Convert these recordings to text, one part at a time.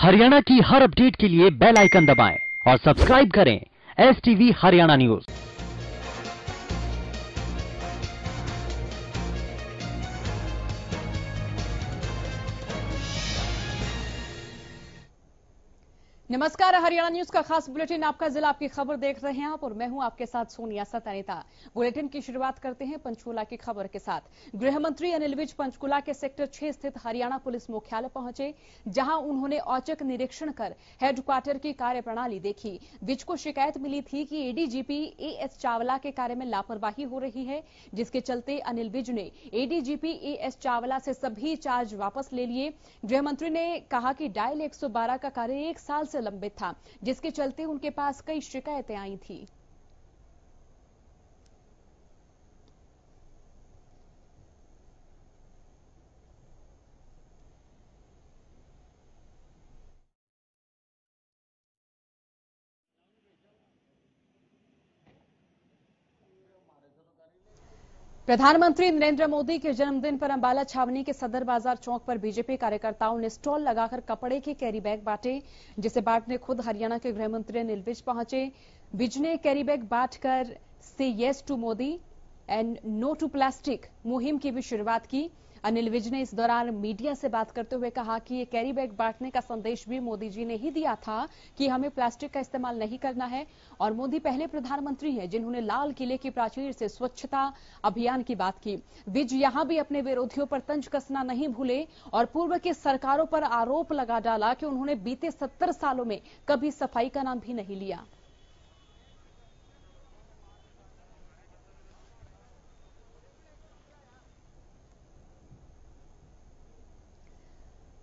हरियाणा की हर अपडेट के लिए बेल आइकन दबाएं और सब्सक्राइब करें STV हरियाणा न्यूज। नमस्कार, हरियाणा न्यूज का खास बुलेटिन आपका जिला आपकी खबर देख रहे हैं आप और मैं हूं आपके साथ सोनिया सतनेता। बुलेटिन की शुरुआत करते हैं पंचकूला की खबर के साथ। गृह मंत्री अनिल विज पंचकूला के सेक्टर 6 स्थित हरियाणा पुलिस मुख्यालय पहुंचे, जहां उन्होंने औचक निरीक्षण कर हेडक्वार्टर की कार्यप्रणाली देखी। विज को शिकायत मिली थी कि ADGP AS चावला के कार्य में लापरवाही हो रही है, जिसके चलते अनिल विज ने ADGP AS चावला से सभी चार्ज वापस ले लिए। गृह मंत्री ने कहा कि डायल 112 का कार्य 1 साल से लंबित था, जिसके चलते उनके पास कई शिकायतें आई थी। प्रधानमंत्री नरेंद्र मोदी के जन्मदिन पर अंबाला छावनी के सदर बाजार चौक पर बीजेपी कार्यकर्ताओं ने स्टॉल लगाकर कपड़े के कैरी बैग बांटे, जिसे बांटने खुद हरियाणा के गृह मंत्री अनिल विज पहुंचे। विज ने कैरी बैग बांटकर से yes to Modi and no to plastic मुहिम की भी शुरुआत की। अनिल विज ने इस दौरान मीडिया से बात करते हुए कहा कि ये कैरी बैग बांटने का संदेश भी मोदी जी ने ही दिया था कि हमें प्लास्टिक का इस्तेमाल नहीं करना है, और मोदी पहले प्रधानमंत्री हैं जिन्होंने लाल किले की प्राचीर से स्वच्छता अभियान की बात की। विज यहां भी अपने विरोधियों पर तंज कसना नहीं भूले और पूर्व की सरकारों पर आरोप लगा डाला कि उन्होंने बीते 70 सालों में कभी सफाई का नाम भी नहीं लिया।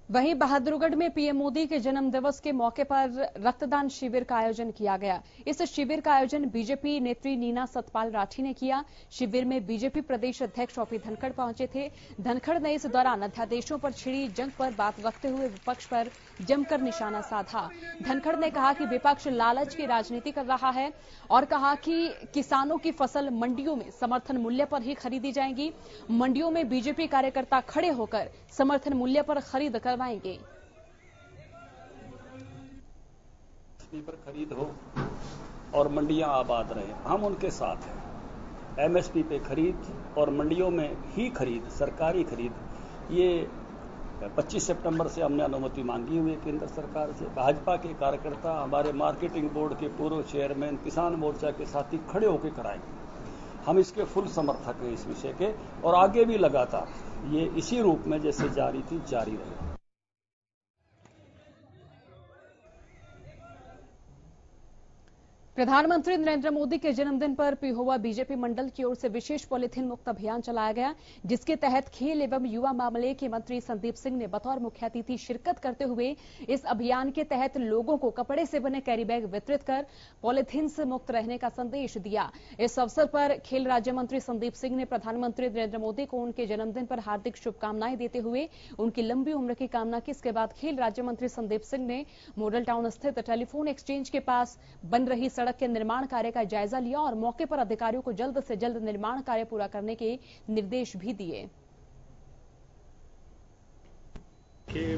वहीं बहादुरगढ़ में पीएम मोदी के जन्म दिवस के मौके पर रक्तदान शिविर का आयोजन किया गया। इस शिविर का आयोजन बीजेपी नेत्री नीना सतपाल राठी ने किया। शिविर में बीजेपी प्रदेश अध्यक्ष ओपी धनखड़ पहुंचे थे। धनखड़ ने इस दौरान अध्यादेशों पर छिड़ी जंग पर बात रखते हुए विपक्ष पर जमकर निशाना साधा। धनखड़ ने कहा कि विपक्ष लालच की राजनीति कर रहा है और कहा कि किसानों की फसल मंडियों में समर्थन मूल्य पर ही खरीदी जाएगी। मंडियों में बीजेपी कार्यकर्ता खड़े होकर समर्थन मूल्य पर खरीद करवाएंगे। पर खरीद हो और मंडियां आबाद रहे, हम उनके साथ हैं। MSP पे खरीद और मंडियों में ही खरीद, सरकारी खरीद। ये 25 सितंबर से हमने अनुमति मांगी हुई है केंद्र सरकार से। भाजपा के कार्यकर्ता, हमारे मार्केटिंग बोर्ड के पूर्व चेयरमैन, किसान मोर्चा के साथी खड़े होकर कराएंगे। हम इसके फुल समर्थक हैं इस विषय के, और आगे भी लगातार ये इसी रूप में जैसे जारी थी जारी रहे। प्रधानमंत्री नरेंद्र मोदी के जन्मदिन पर पिहोवा बीजेपी मंडल की ओर से विशेष पॉलिथीन मुक्त अभियान चलाया गया, जिसके तहत खेल एवं युवा मामले के मंत्री संदीप सिंह ने बतौर मुख्य अतिथि शिरकत करते हुए इस अभियान के तहत लोगों को कपड़े से बने कैरी बैग वितरित कर पॉलिथीन से मुक्त रहने का संदेश दिया। इस अवसर पर खेल राज्य मंत्री संदीप सिंह ने प्रधानमंत्री नरेंद्र मोदी को उनके जन्मदिन पर हार्दिक शुभकामनाएं देते हुए उनकी लंबी उम्र की कामना की। इसके बाद खेल राज्य मंत्री संदीप सिंह ने मॉडल टाउन स्थित टेलीफोन एक्सचेंज के पास बन रही सड़क के निर्माण कार्य का जायजा लिया और मौके पर अधिकारियों को जल्द से जल्द निर्माण कार्य पूरा करने के निर्देश भी दिए।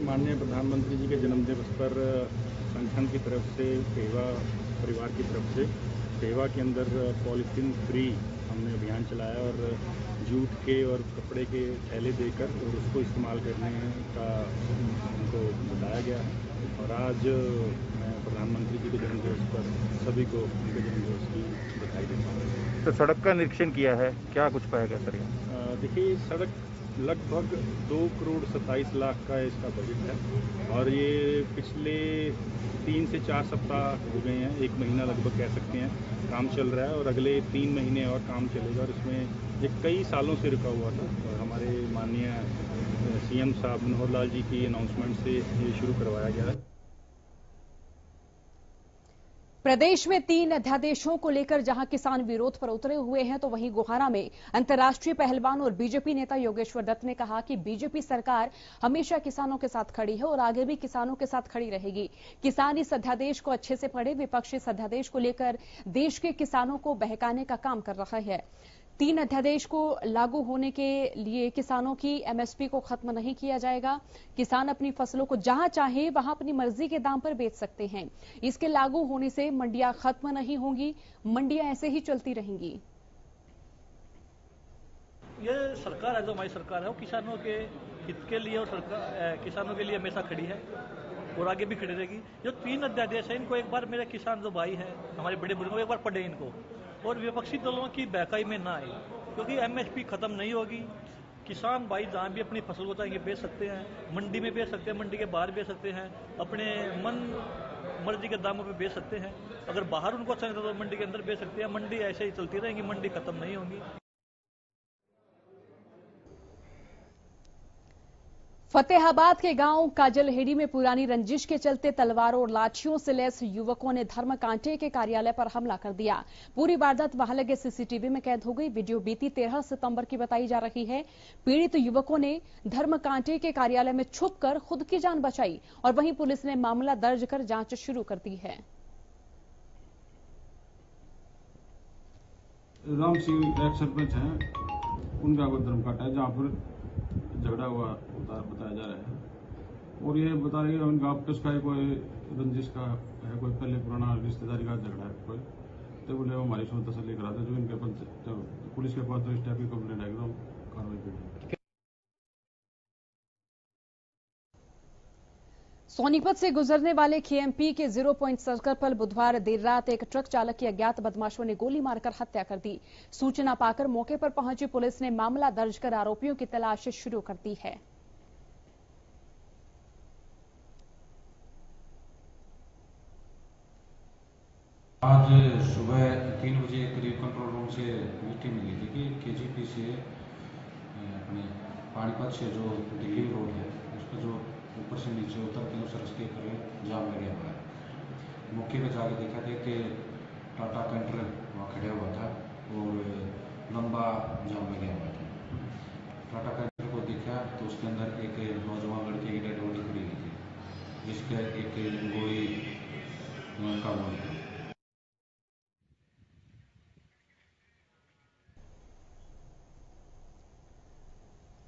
माननीय प्रधानमंत्री जी के जन्मदिवस पर संगठन की तरफ से, सेवा परिवार की तरफ से सेवा के अंदर पॉलिथीन फ्री हमने अभियान चलाया और जूट के और कपड़े के थैले देकर और उसको इस्तेमाल करने का उनको बताया गया। और आज मैं प्रधानमंत्री जी के जन्मदिवस पर सभी को उनके जन्मदिवस की बधाई देता हूँ। तो सड़क का निरीक्षण किया है, क्या कुछ पाया गया सर? देखिए, सड़क लगभग 2,27,00,000 का इसका बजट है और ये पिछले 3 से 4 सप्ताह हो गए हैं, 1 महीना लगभग कह सकते हैं काम चल रहा है और अगले 3 महीने और काम चलेगा। और इसमें ये कई सालों से रुका हुआ था और हमारे माननीय CM साहब मनोहर लाल जी की अनाउंसमेंट से ये शुरू करवाया गया है। प्रदेश में 3 अध्यादेशों को लेकर जहां किसान विरोध पर उतरे हुए हैं, तो वहीं गोहाना में अंतर्राष्ट्रीय पहलवान और बीजेपी नेता योगेश्वर दत्त ने कहा कि बीजेपी सरकार हमेशा किसानों के साथ खड़ी है और आगे भी किसानों के साथ खड़ी रहेगी। किसान इस अध्यादेश को अच्छे से पढ़े। विपक्ष इस अध्यादेश को लेकर देश के किसानों को बहकाने का काम कर रहा है। 3 अध्यादेश को लागू होने के लिए किसानों की एमएसपी को खत्म नहीं किया जाएगा। किसान अपनी फसलों को जहां चाहे वहां अपनी मर्जी के दाम पर बेच सकते हैं। इसके लागू होने से मंडियां खत्म नहीं होंगी, मंडियां ऐसे ही चलती रहेंगी। ये सरकार है जो हमारी सरकार है वो किसानों के हित के लिए और सरकार किसानों के लिए हमेशा खड़ी है और आगे भी खड़ी रहेगी। जो 3 अध्यादेश है इनको एक बार मेरे किसान जो भाई हैं हमारे बड़े बुजुर्ग एक बार पढ़े इनको और विपक्षी दलों की बहकाई में ना आए, क्योंकि एमएसपी खत्म नहीं होगी। किसान भाई जहाँ भी अपनी फसल को चाहेंगे बेच सकते हैं, मंडी में बेच सकते हैं, मंडी के बाहर बेच सकते हैं, अपने मन मर्जी के दामों पे बेच सकते हैं। अगर बाहर उनको चाहिए तो मंडी के अंदर बेच सकते हैं। मंडी ऐसे ही चलती रहेंगी, मंडी खत्म नहीं होगी। फतेहाबाद के गांव काजलहेड़ी में पुरानी रंजिश के चलते तलवारों और लाठियों से लैस युवकों ने धर्मकांटे के कार्यालय पर हमला कर दिया। पूरी वारदात वहां लगे सीसीटीवी में कैद हो गई। वीडियो बीती 13 सितंबर की बताई जा रही है। पीड़ित युवकों ने धर्मकांटे के कार्यालय में छुपकर खुद की जान बचाई और वहीं पुलिस ने मामला दर्ज कर जांच शुरू कर दी है। राम सिंह एक सरपंच हैं, उनका वो धर्मकांटा है जहाँ पर झगड़ा हुआ बताया जा रहा है और ये बता रही है उनका आपस का कोई रंजिश का है, कोई पहले पुराना रिश्तेदारी का झगड़ा है कोई, तो बोले वो हमारी सोच तसल्ली करा था। जो इनके पुलिस के पास तो इस टाइप की कंप्लेंट आएगी तो कार्रवाई करेंगे। सोनीपत से गुजरने वाले केएमपी के 0 पॉइंट सर्कल पर बुधवार देर रात एक ट्रक चालक की अज्ञात बदमाशों ने गोली मारकर हत्या कर दी। सूचना पाकर मौके पर पहुंची पुलिस ने मामला दर्ज कर आरोपियों की तलाश शुरू कर दी है। आज सुबह 3 बजे करीब कंट्रोल रूम से मीटिंग मिली थी कि केजीपी से अपने पानीपत से जो दिल्ली रोड है उस पर जो ऊपर से नीचे उतर के उस रास्ते पर जाम लगा हुआ है। मौके पर जाकर देखा था कि टाटा कैंटर वहाँ खड़ा हुआ था और लंबा जाम लगा हुआ था। टाटा कैंटर को देखा तो उसके अंदर एक नौजवान लड़के की डेड बॉडी पड़ी हुई थी, जिसका एक गोली का हुआ था।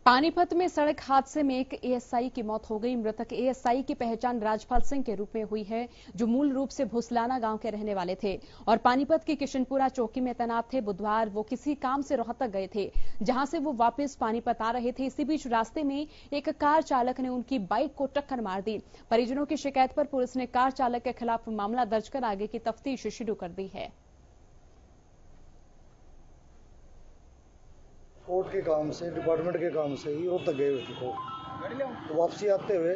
पानीपत में सड़क हादसे में एक एएसआई की मौत हो गई। मृतक एएसआई की पहचान राजपाल सिंह के रूप में हुई है, जो मूल रूप से भुसलाना गांव के रहने वाले थे और पानीपत की किशनपुरा चौकी में तैनात थे। बुधवार वो किसी काम से रोहतक गए थे, जहां से वो वापस पानीपत आ रहे थे। इसी बीच रास्ते में एक कार चालक ने उनकी बाइक को टक्कर मार दी। परिजनों की शिकायत पर पुलिस ने कार चालक के खिलाफ मामला दर्ज कर आगे की तफ्तीश शुरू कर दी है। कोर्ट के काम से, डिपार्टमेंट के काम से ही रोहतक गए हुए थे। तो वापसी आते हुए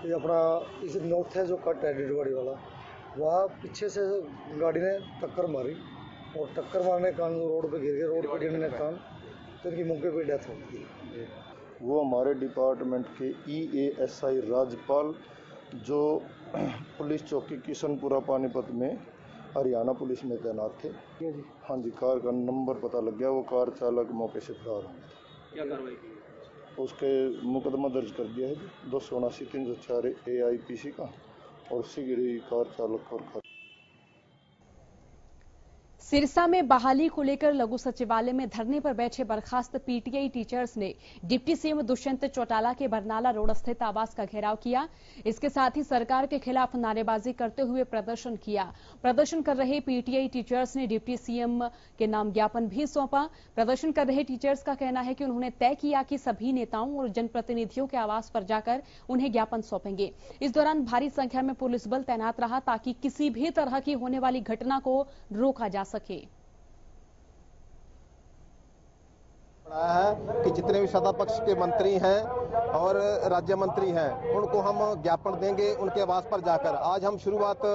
ये अपना इस नॉर्थ है जो कट है डिडवाड़ी वाला, वहाँ पीछे से गाड़ी ने टक्कर मारी और टक्कर मारने के कारण रोड पे गिर गए। रोड पे गिरने के कारण तो इनकी मौके पे डेथ हो गई। वो हमारे डिपार्टमेंट के EASI राजपाल जो पुलिस चौकी किशनपुरा पानीपत में हरियाणा पुलिस में तैनात थे। हाँ जी, कार का नंबर पता लग गया, वो कार चालक मौके से फरार हो गया। क्या कार्रवाई की? उसके मुकदमा दर्ज कर दिया है 279-304 AIPC का और शीघ्र कार चालक और सिरसा में बहाली को लेकर लघु सचिवालय में धरने पर बैठे बर्खास्त पीटीआई टीचर्स ने डिप्टी सीएम दुष्यंत चौटाला के बरनाला रोड स्थित आवास का घेराव किया। इसके साथ ही सरकार के खिलाफ नारेबाजी करते हुए प्रदर्शन किया। प्रदर्शन कर रहे पीटीआई टीचर्स ने डिप्टी सीएम के नाम ज्ञापन भी सौंपा। प्रदर्शन कर रहे टीचर्स का कहना है कि उन्होंने तय किया कि सभी नेताओं और जनप्रतिनिधियों के आवास पर जाकर उन्हें ज्ञापन सौंपेंगे। इस दौरान भारी संख्या में पुलिस बल तैनात रहा ताकि किसी भी तरह की होने वाली घटना को रोका जा सके। है कि जितने भी सत्ता पक्ष के मंत्री हैं और राज्य मंत्री हैं उनको हम ज्ञापन देंगे उनके आवास पर जाकर। आज हम शुरुआत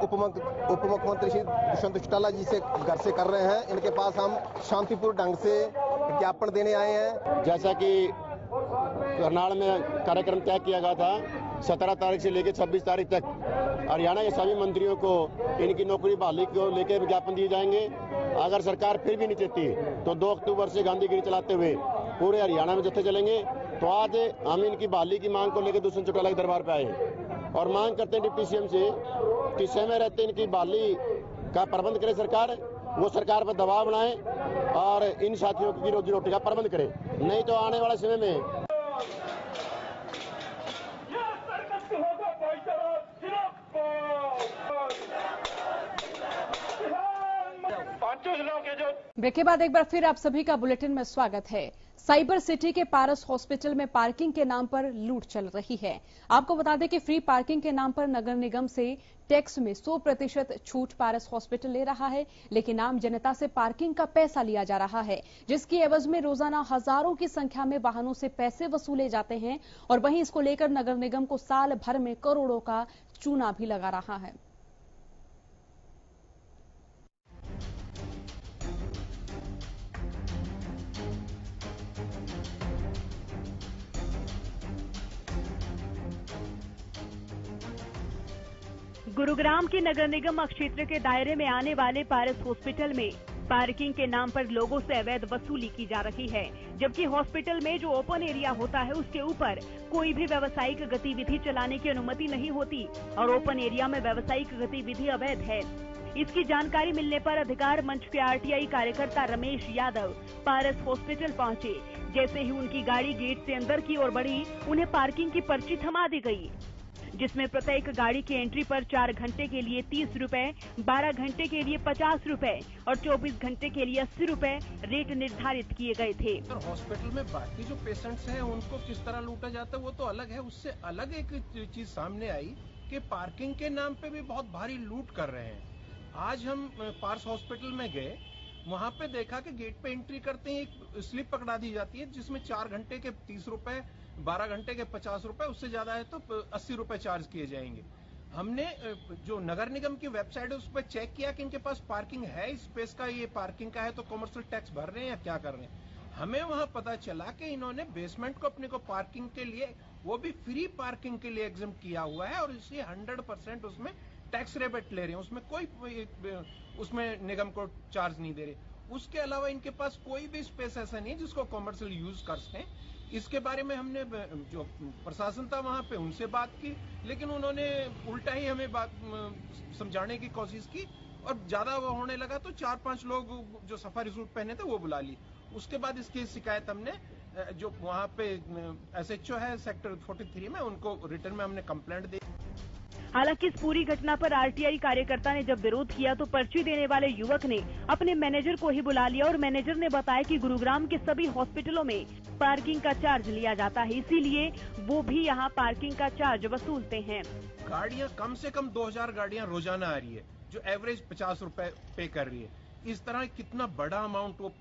उप मुख्यमंत्री श्री दुष्यंत चौटाला जी से घर से कर रहे हैं। इनके पास हम शांतिपूर्ण ढंग से ज्ञापन देने आए हैं। जैसा कि करनाल में कार्यक्रम तय किया गया था 17 तारीख से लेकर 26 तारीख तक हरियाणा के सभी मंत्रियों को इनकी नौकरी बहाली को लेकर विज्ञापन दिए जाएंगे। अगर सरकार फिर भी नहीं चाहती तो 2 अक्टूबर से गांधीगिरी चलाते हुए पूरे हरियाणा में जत्थे चलेंगे। तो आज हम इनकी बहाली की मांग को लेकर दुष्यंत चौटाला के दरबार पे आए हैं और मांग करते हैं डिप्टी सीएम से कि समय रहते इनकी बहाली का प्रबंध करे सरकार वो सरकार पर दबाव बनाए और इन साथियों की रोजी रोटी का प्रबंध करे, नहीं तो आने वाले समय में ब्रेक के बाद एक बार फिर आप सभी का बुलेटिन में स्वागत है। साइबर सिटी के पारस हॉस्पिटल में पार्किंग के नाम पर लूट चल रही है। आपको बता दें कि फ्री पार्किंग के नाम पर नगर निगम से टैक्स में 100% छूट पारस हॉस्पिटल ले रहा है, लेकिन आम जनता से पार्किंग का पैसा लिया जा रहा है, जिसकी एवज में रोजाना हजारों की संख्या में वाहनों से पैसे वसूले जाते हैं और वहीं इसको लेकर नगर निगम को साल भर में करोड़ों का चूना भी लगा रहा है। गुरुग्राम के नगर निगम क्षेत्र के दायरे में आने वाले पारस हॉस्पिटल में पार्किंग के नाम पर लोगों से अवैध वसूली की जा रही है, जबकि हॉस्पिटल में जो ओपन एरिया होता है उसके ऊपर कोई भी व्यावसायिक गतिविधि चलाने की अनुमति नहीं होती और ओपन एरिया में व्यावसायिक गतिविधि अवैध है। इसकी जानकारी मिलने पर अधिकार मंच के आरटीआई कार्यकर्ता रमेश यादव पारस हॉस्पिटल पहुंचे। जैसे ही उनकी गाड़ी गेट से अंदर की ओर बढ़ी, उन्हें पार्किंग की पर्ची थमा दी गई, जिसमें प्रत्येक गाड़ी की एंट्री पर 4 घंटे के लिए 30 रुपए, 12 घंटे के लिए 50 रुपए और 24 घंटे के लिए 80 रुपए रेट निर्धारित किए गए थे। हॉस्पिटल में बाकी जो पेशेंट्स हैं उनको किस तरह लूटा जाता है वो तो अलग है। उससे अलग एक चीज सामने आई कि पार्किंग के नाम पे भी बहुत भारी लूट कर रहे हैं। आज हम पारस हॉस्पिटल में गए, वहाँ पे देखा कि गेट पे एंट्री करते ही एक स्लिप पकड़ा दी जाती है जिसमें 4 घंटे के 30 रुपए, 12 घंटे के 50 रुपए, उससे ज्यादा है तो 80 रुपए चार्ज किए जाएंगे। हमने जो नगर निगम की वेबसाइट है उस पर चेक किया कि इनके पास पार्किंग है, स्पेस का ये पार्किंग का है तो कमर्शियल टैक्स भर रहे हैं या क्या कर रहे हैं। हमें वहां पता चला कि इन्होंने बेसमेंट को अपने को पार्किंग के लिए, वो भी फ्री पार्किंग के लिए एग्जाम किया हुआ है और इसे 100% उसमें टैक्स रेबेट ले रहे हैं, उसमें कोई उसमें निगम को चार्ज नहीं दे रहे। उसके अलावा इनके पास कोई भी स्पेस ऐसा नहीं जिसको कमर्शियल यूज कर सकें। इसके बारे में हमने जो प्रशासन था वहां पे उनसे बात की, लेकिन उन्होंने उल्टा ही हमें बात समझाने की कोशिश की और ज्यादा वो होने लगा तो 4-5 लोग जो सफारी सूट पहने थे वो बुला ली। उसके बाद इसकी शिकायत हमने जो वहां पे SHO है सेक्टर 43 में, उनको रिटर्न में हमने कंप्लेंट दी। हालांकि इस पूरी घटना पर आरटीआई कार्यकर्ता ने जब विरोध किया तो पर्ची देने वाले युवक ने अपने मैनेजर को ही बुला लिया और मैनेजर ने बताया कि गुरुग्राम के सभी हॉस्पिटलों में पार्किंग का चार्ज लिया जाता है, इसीलिए वो भी यहाँ पार्किंग का चार्ज वसूलते हैं। गाड़ियाँ कम से कम 2000 गाड़ियाँ रोजाना आ रही है जो एवरेज 50 रुपए पे कर रही है। इस तरह कितना बड़ा अमाउंट वो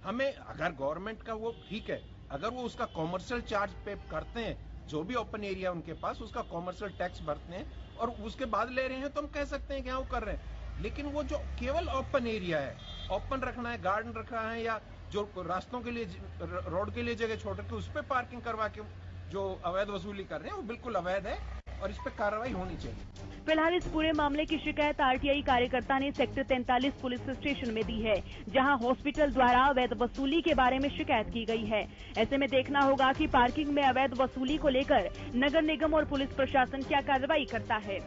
हमें, अगर गवर्नमेंट का वो ठीक है, अगर वो उसका कॉमर्शियल चार्ज पे करते हैं, जो भी ओपन एरिया उनके पास उसका कॉमर्शियल टैक्स भरते हैं और उसके बाद ले रहे हैं तो हम कह सकते हैं कि हाँ वो कर रहे हैं। लेकिन वो जो केवल ओपन एरिया है, ओपन रखना है, गार्डन रखना है या जो रास्तों के लिए, रोड के लिए जगह छोड़ के उस पर पार्किंग करवा के जो अवैध वसूली कर रहे हैं वो बिल्कुल अवैध है और इस पर कार्रवाई होनी चाहिए। फिलहाल इस पूरे मामले की शिकायत आरटीआई कार्यकर्ता ने सेक्टर 43 पुलिस स्टेशन में दी है, जहां हॉस्पिटल द्वारा अवैध वसूली के बारे में शिकायत की गई है। ऐसे में देखना होगा कि पार्किंग में अवैध वसूली को लेकर नगर निगम और पुलिस प्रशासन क्या कार्रवाई करता है।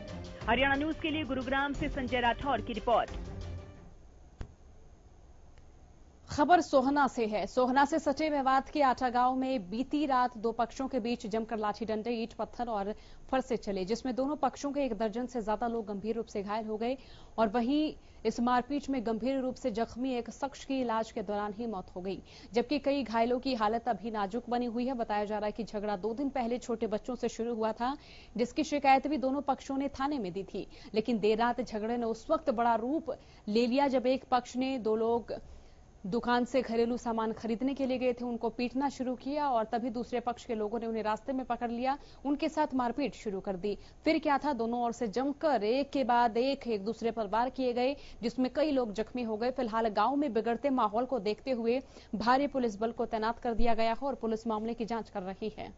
हरियाणा न्यूज के लिए गुरुग्राम से संजय राठौर की रिपोर्ट। खबर सोहना से है। सोहना से सटे मेवात के आटा गांव में बीती रात 2 पक्षों के बीच जमकर लाठी डंडे, ईंट पत्थर और फरसे चले, जिसमें दोनों पक्षों के 1 दर्जन से ज्यादा लोग गंभीर रूप से घायल हो गए और वहीं इस मारपीट में गंभीर रूप से जख्मी एक शख्स की इलाज के दौरान ही मौत हो गई, जबकि कई घायलों की हालत अभी नाजुक बनी हुई है। बताया जा रहा है कि झगड़ा 2 दिन पहले छोटे बच्चों से शुरू हुआ था, जिसकी शिकायत भी दोनों पक्षों ने थाने में दी थी, लेकिन देर रात झगड़े ने उस वक्त बड़ा रूप ले लिया जब एक पक्ष ने 2 लोग दुकान से घरेलू सामान खरीदने के लिए गए थे, उनको पीटना शुरू किया और तभी दूसरे पक्ष के लोगों ने उन्हें रास्ते में पकड़ लिया, उनके साथ मारपीट शुरू कर दी। फिर क्या था, दोनों ओर से जमकर एक के बाद एक दूसरे पर वार किए गए, जिसमें कई लोग जख्मी हो गए। फिलहाल गांव में बिगड़ते माहौल को देखते हुए भारी पुलिस बल को तैनात कर दिया गया है और पुलिस मामले की जांच कर रही है।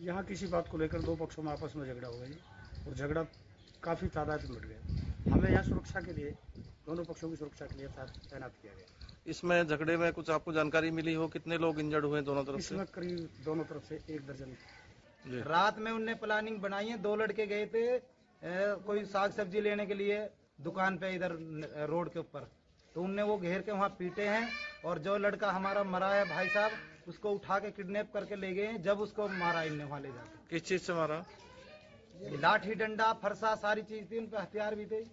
यहाँ किसी बात को लेकर 2 पक्षों में आपस में झगड़ा हो गया और झगड़ा काफी तादाद में बढ़ गया। हमें यहाँ सुरक्षा के लिए, दोनों पक्षों की सुरक्षा के लिए तैनात किया गया। इसमें झगड़े में कुछ आपको जानकारी मिली हो, कितने लोग इंजर्ड हुए दोनों तरफ से? इसमें करीब दोनों तरफ से 1 दर्जन। रात में उनने प्लानिंग बनाई है, 2 लड़के गए थे कोई साग सब्जी लेने के लिए दुकान पे इधर रोड के ऊपर, तो उनने वो घेर के वहाँ पीटे हैं। और जो लड़का हमारा मरा है भाई साहब, उसको उठा के किडनैप करके ले गए हैं। जब उसको मारा इनने वहाँ ले जाके। किस चीज से मारा? लाठी डंडा फरसा सारी चीज थी, उन पे हथियार भी थे।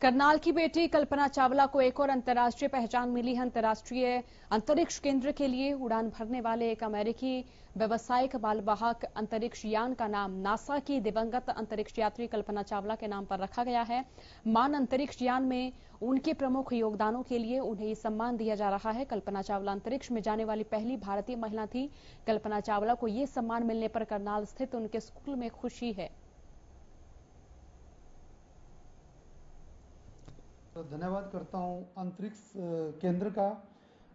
करनाल की बेटी कल्पना चावला को एक और अंतर्राष्ट्रीय पहचान मिली है। अंतर्राष्ट्रीय अंतरिक्ष केंद्र के लिए उड़ान भरने वाले एक अमेरिकी व्यावसायिक मालवाहक अंतरिक्ष यान का नाम नासा की दिवंगत अंतरिक्ष यात्री कल्पना चावला के नाम पर रखा गया है। मान अंतरिक्ष यान में उनके प्रमुख योगदानों के लिए उन्हें ये सम्मान दिया जा रहा है। कल्पना चावला अंतरिक्ष में जाने वाली पहली भारतीय महिला थी। कल्पना चावला को ये सम्मान मिलने पर करनाल स्थित उनके स्कूल में खुशी है। धन्यवाद करता हूं अंतरिक्ष केंद्र का,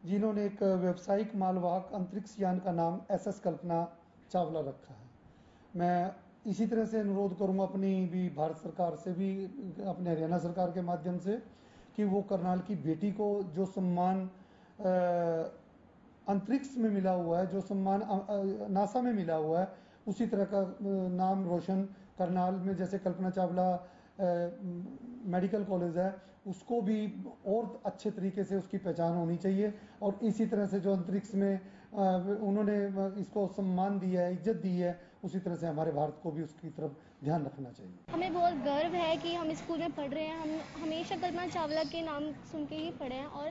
जिन्होंने एक व्यावसायिक मालवाहक अंतरिक्ष यान का नाम SS कल्पना चावला रखा है। मैं इसी तरह से अनुरोध करूंगा अपनी भी भारत सरकार से भी, अपने हरियाणा सरकार के माध्यम से, कि वो करनाल की बेटी को जो सम्मान अंतरिक्ष में मिला हुआ है, जो सम्मान नासा में मिला हुआ है, उसी तरह का नाम रोशन करनाल में, जैसे कल्पना चावला मेडिकल कॉलेज है, उसको भी और अच्छे तरीके से उसकी पहचान होनी चाहिए। और इसी तरह से जो अंतरिक्ष में उन्होंने इसको सम्मान दिया है, इज्जत दी है, उसी तरह से हमारे भारत को भी उसकी तरफ ध्यान रखना चाहिए। हमें बहुत गर्व है कि हम स्कूल में पढ़ रहे हैं। हम हमेशा कल्पना चावला के नाम सुन के ही पढ़े हैं और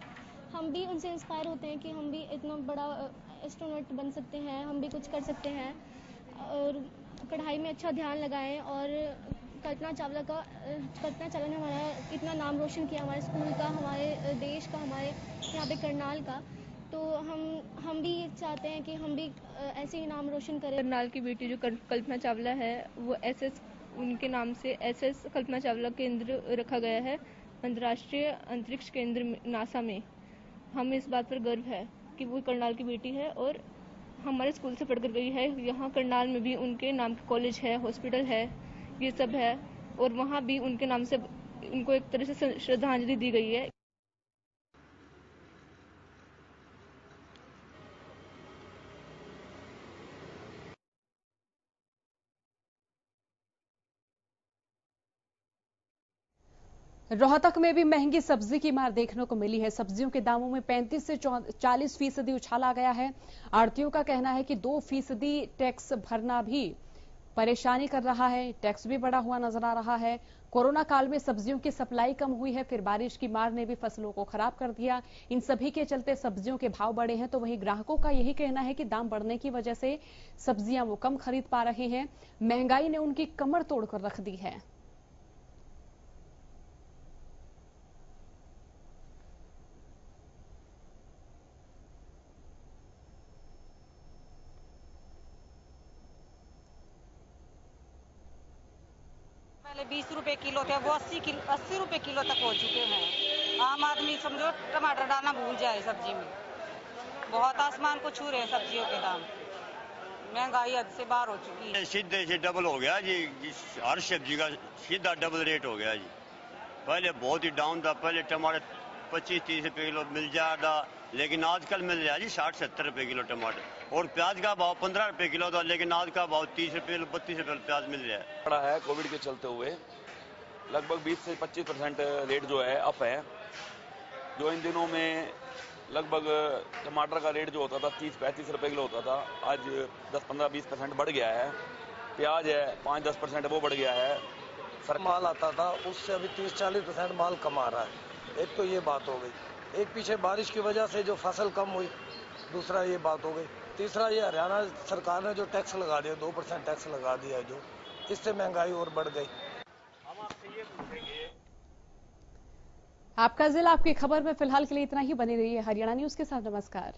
हम भी उनसे इंस्पायर होते हैं कि हम भी इतना बड़ा एस्ट्रोनॉट बन सकते हैं, हम भी कुछ कर सकते हैं और पढ़ाई में अच्छा ध्यान लगाएं। और कल्पना चावला ने हमारा इतना नाम रोशन किया, हमारे स्कूल का, हमारे देश का, हमारे यहाँ पे करनाल का। तो हम भी चाहते हैं कि हम भी ऐसे ही नाम रोशन करें। करनाल की बेटी जो कल्पना चावला है, वो SS उनके नाम से SS कल्पना चावला केंद्र रखा गया है अंतर्राष्ट्रीय अंतरिक्ष केंद्र नासा में। हमें इस बात पर गर्व है कि वो करनाल की बेटी है और हमारे स्कूल से पढ़कर गई है। यहाँ करनाल में भी उनके नाम के कॉलेज है, हॉस्पिटल है, ये सब है और वहाँ भी उनके नाम से उनको एक तरह से श्रद्धांजलि दी गई है। रोहतक में भी महंगी सब्जी की मार देखने को मिली है। सब्जियों के दामों में 35 से 40% उछाल आ गया है। आढ़तियों का कहना है कि 2% टैक्स भरना भी परेशानी कर रहा है। टैक्स भी बढ़ा हुआ नजर आ रहा है। कोरोना काल में सब्जियों की सप्लाई कम हुई है, फिर बारिश की मार ने भी फसलों को खराब कर दिया। इन सभी के चलते सब्जियों के भाव बढ़े हैं। तो वहीं ग्राहकों का यही कहना है कि दाम बढ़ने की वजह से सब्जियां वो कम खरीद पा रहे हैं। महंगाई ने उनकी कमर तोड़कर रख दी है। पहले 20 रुपए किलो थे, वो 80 रुपए किलो तक हो चुके हैं। आम आदमी समझो टमाटर डालना भूल जाए सब्जी में। बहुत आसमान को छू रहे हैं सब्जियों के दाम। महंगाई हद से बाहर हो चुकी है। सीधे से डबल हो गया जी, हर सब्जी का सीधा डबल रेट हो गया जी। पहले बहुत ही डाउन था, पहले टमाटर 25-30 रुपए किलो मिल जाता, लेकिन आजकल मिल रहा है जी 60-70 रुपए किलो टमाटर। और प्याज का भाव 15 रुपए किलो था, लेकिन आज का भाव 30 रुपए 32 रुपए प्याज मिल रहा है। बड़ा है कोविड के चलते हुए लगभग 20 से 25% रेट जो है अप है। जो इन दिनों में लगभग टमाटर का रेट जो होता था 30-35 रुपए किलो होता था, आज 10-15-20% बढ़ गया है। प्याज है 5-10% वो बढ़ गया है। माल आता था उससे अभी 30-40% माल कम आ रहा है। एक तो ये बात हो गई। एक पीछे बारिश की वजह से जो फसल कम हुई, दूसरा ये बात हो गई। तीसरा ये हरियाणा सरकार ने जो टैक्स लगा दिया, 2% टैक्स लगा दिया है, जो इससे महंगाई और बढ़ गई। हम आपसे ये पूछेंगे, आपका जिला आपकी खबर में फिलहाल के लिए इतना ही। बने रहिए हरियाणा न्यूज के साथ। नमस्कार।